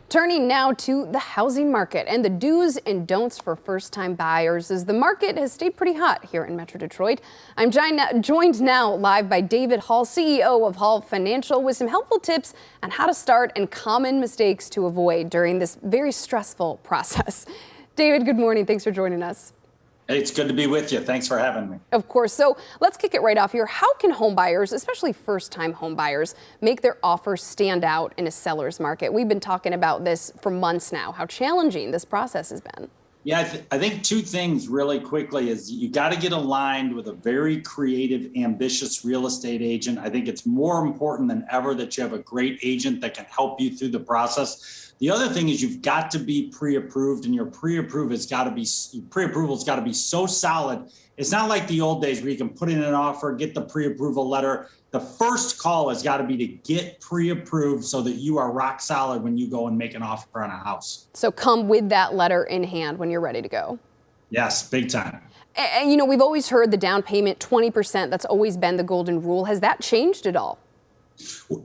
Turning now to the housing market and the do's and don'ts for first-time buyers as the market has stayed pretty hot here in Metro Detroit. I'm joined now live by David Hall, CEO of Hall Financial, with some helpful tips on how to start and common mistakes to avoid during this very stressful process. David, good morning. Thanks for joining us. Hey, it's good to be with you. Thanks for having me. Of course. So let's kick it right off here. How can home buyers, especially first-time home buyers, make their offers stand out in a seller's market? We've been talking about this for months now, how challenging this process has been. Yeah, I think two things really quickly is you got to get aligned with a very creative, ambitious real estate agent. I think it's more important than ever that you have a great agent that can help you through the process. The other thing is you've got to be pre-approved, and your pre-approval's got to be so solid. It's not like the old days where you can put in an offer, get the pre-approval letter. The first call has got to be to get pre-approved so that you are rock solid when you go and make an offer on a house. So come with that letter in hand when you're ready to go. Yes, big time. And you know, we've always heard the down payment 20%. That's always been the golden rule. Has that changed at all?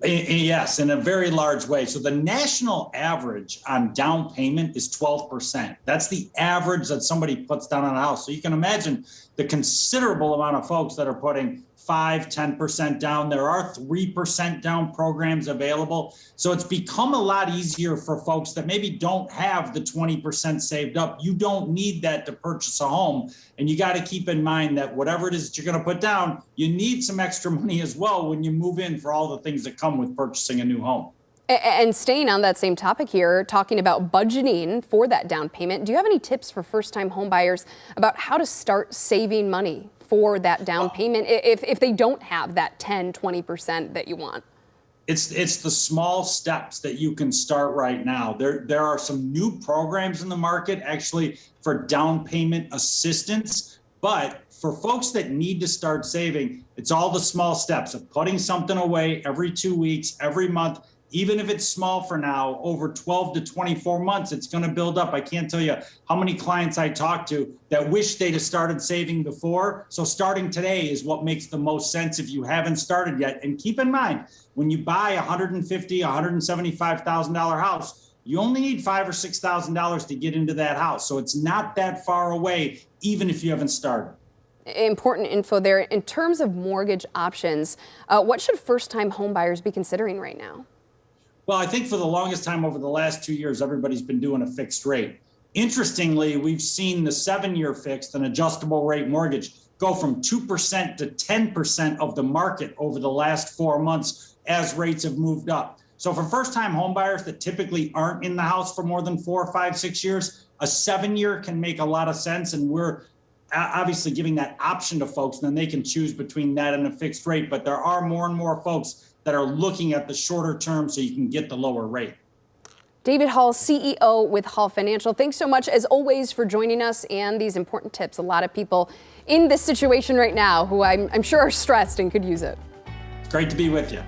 Yes, in a very large way. So the national average on down payment is 12%. That's the average that somebody puts down on a house. So you can imagine the considerable amount of folks that are putting 5-10% down. There are 3% down programs available. So it's become a lot easier for folks that maybe don't have the 20% saved up. You don't need that to purchase a home. And you got to keep in mind that whatever it is that you're going to put down, you need some extra money as well when you move in for all the things that come with purchasing a new home. And staying on that same topic here, talking about budgeting for that down payment, do you have any tips for first-time home buyers about how to start saving money for that down payment if they don't have that 10-20% that you want? It's the small steps that you can start right now. There are some new programs in the market actually for down payment assistance, but for folks that need to start saving, it's all the small steps of putting something away every 2 weeks, every month. Even if it's small for now, over 12 to 24 months, it's going to build up. I can't tell you how many clients I talk to that wish they'd have started saving before. So starting today is what makes the most sense if you haven't started yet. And keep in mind, when you buy a $150,000, $175,000 house, you only need $5,000 or $6,000 to get into that house. So it's not that far away, even if you haven't started. Important info there. In terms of mortgage options, what should first-time home buyers be considering right now? Well, I think for the longest time over the last 2 years, everybody's been doing a fixed rate. Interestingly, we've seen the 7-year fixed and adjustable rate mortgage go from 2% to 10% of the market over the last 4 months as rates have moved up. So for first-time home buyers that typically aren't in the house for more than 4, 5, 6 years, a 7-year can make a lot of sense. And we're obviously giving that option to folks, and then they can choose between that and a fixed rate. But there are more and more folks that are looking at the shorter term so you can get the lower rate. David Hall, CEO with Hall Financial. Thanks so much, as always, for joining us and these important tips. A lot of people in this situation right now who I'm sure are stressed and could use it. Great to be with you.